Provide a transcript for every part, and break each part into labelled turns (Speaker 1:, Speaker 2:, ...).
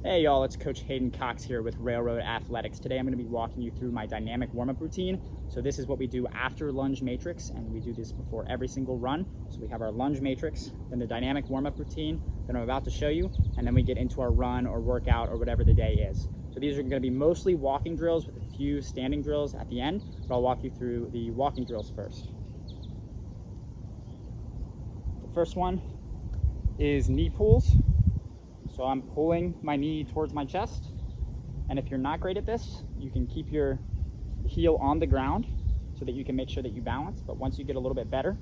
Speaker 1: Hey y'all, it's Coach Hayden Cox here with Railroad Athletics. Today I'm going to be walking you through my dynamic warm-up routine. So this is what we do after lunge matrix, and we do this before every single run. So we have our lunge matrix, then the dynamic warm-up routine that I'm about to show you, and then we get into our run or workout or whatever the day is. So these are going to be mostly walking drills with a few standing drills at the end, but I'll walk you through the walking drills first. The first one is knee pulls. So I'm pulling my knee towards my chest. And if you're not great at this, you can keep your heel on the ground so that you can make sure that you balance. But once you get a little bit better,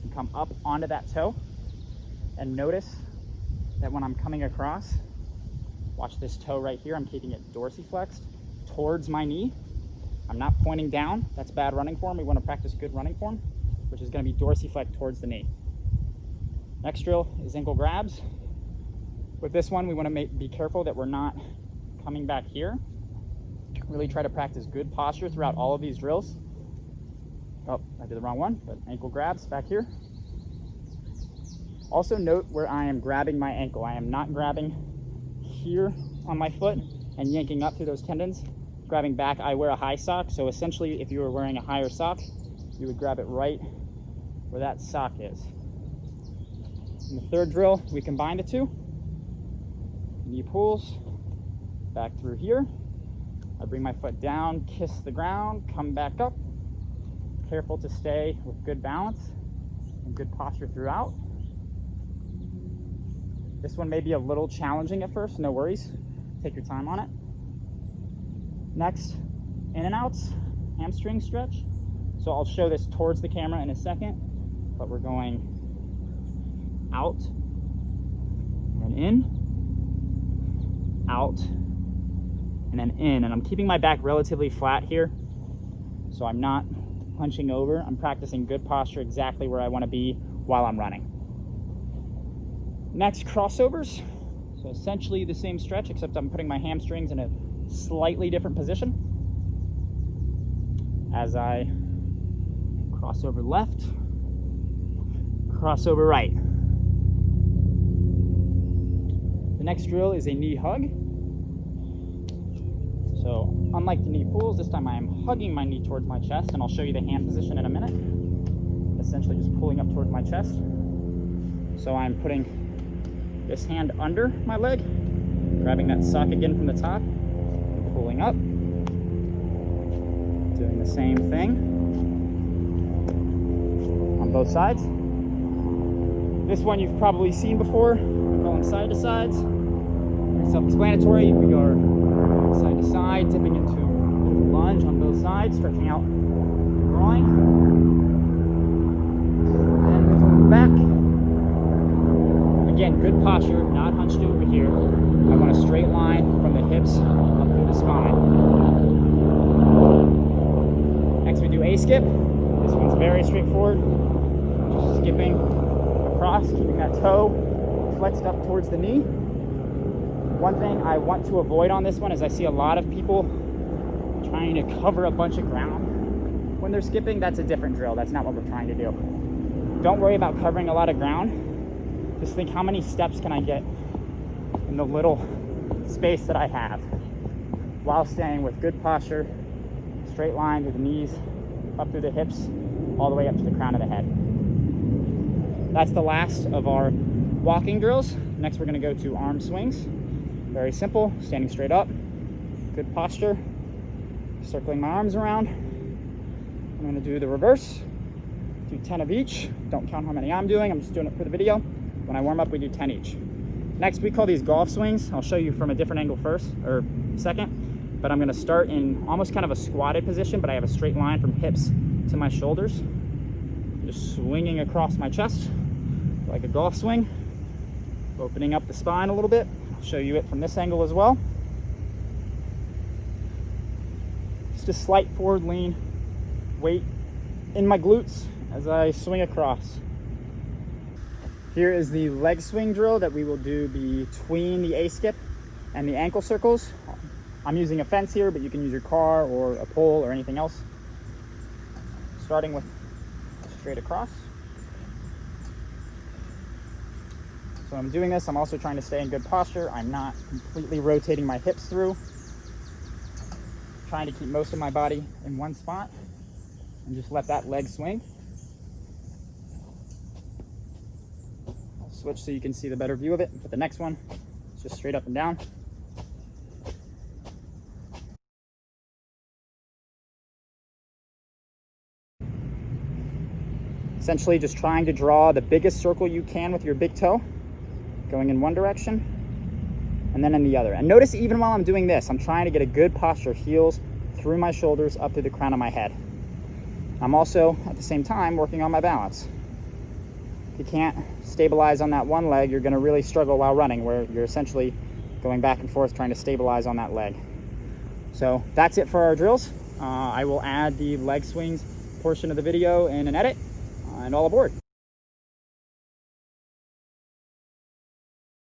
Speaker 1: you come up onto that toe and notice that when I'm coming across, watch this toe right here, I'm keeping it dorsiflexed towards my knee. I'm not pointing down, that's bad running form. We want to practice good running form, which is going to be dorsiflect towards the knee. Next drill is ankle grabs. With this one, we want to be careful that we're not coming back here. Really try to practice good posture throughout all of these drills. Oh, I did the wrong one, but ankle grabs back here. Also note where I am grabbing my ankle. I am not grabbing here on my foot and yanking up through those tendons. Grabbing back, I wear a high sock, so essentially if you were wearing a higher sock, you would grab it right where that sock is. In the third drill, we combine the two. Knee pulls back through here. I bring my foot down, kiss the ground, come back up. Careful to stay with good balance and good posture throughout. This one may be a little challenging at first, no worries. Take your time on it. Next, in and outs, hamstring stretch. So I'll show this towards the camera in a second, but we're going out and in, out, and then in. And I'm keeping my back relatively flat here, so I'm not hunching over. I'm practicing good posture exactly where I want to be while I'm running. Next, crossovers. So essentially the same stretch, except I'm putting my hamstrings in a slightly different position. As I crossover left, crossover right. The next drill is a knee hug. So unlike the knee pulls, this time I am hugging my knee towards my chest, and I'll show you the hand position in a minute. Essentially just pulling up towards my chest. So I'm putting this hand under my leg, grabbing that sock again from the top, pulling up, doing the same thing on both sides. This one you've probably seen before, going side to sides. Self-explanatory. We go side to side, dipping into lunge on both sides, stretching out the groin. And moving back. Again, good posture, not hunched over here. I want a straight line from the hips up through the spine. Next we do a skip. This one's very straightforward. Just skipping across, keeping that toe flexed up towards the knee. One thing I want to avoid on this one is I see a lot of people trying to cover a bunch of ground when they're skipping. That's a different drill. That's not what we're trying to do. Don't worry about covering a lot of ground. Just think, how many steps can I get in the little space that I have while staying with good posture, straight line through the knees, up through the hips, all the way up to the crown of the head. That's the last of our walking drills. Next, we're going to go to arm swings. Very simple, standing straight up, good posture, circling my arms around. I'm going to do the reverse, do 10 of each. Don't count how many I'm doing, I'm just doing it for the video. When I warm up, we do 10 each. Next, we call these golf swings. I'll show you from a different angle first, or second, but I'm going to start in almost kind of a squatted position, but I have a straight line from hips to my shoulders. Just swinging across my chest like a golf swing, opening up the spine a little bit. I'll show you it from this angle as well. Just a slight forward lean, weight in my glutes as I swing across. Here is the leg swing drill that we will do between the A-skip and the ankle circles. I'm using a fence here, but you can use your car or a pole or anything else. Starting with straight across. So when I'm doing this, I'm also trying to stay in good posture. I'm not completely rotating my hips through. Trying to keep most of my body in one spot and just let that leg swing. I'll switch so you can see the better view of it. But the next one is just straight up and down. Essentially just trying to draw the biggest circle you can with your big toe, going in one direction and then in the other. And notice even while I'm doing this, I'm trying to get a good posture, heels through my shoulders up to the crown of my head. I'm also at the same time working on my balance. If you can't stabilize on that one leg, you're going to really struggle while running, where you're essentially going back and forth trying to stabilize on that leg. So that's it for our drills. I will add the leg swings portion of the video in an edit. And all aboard.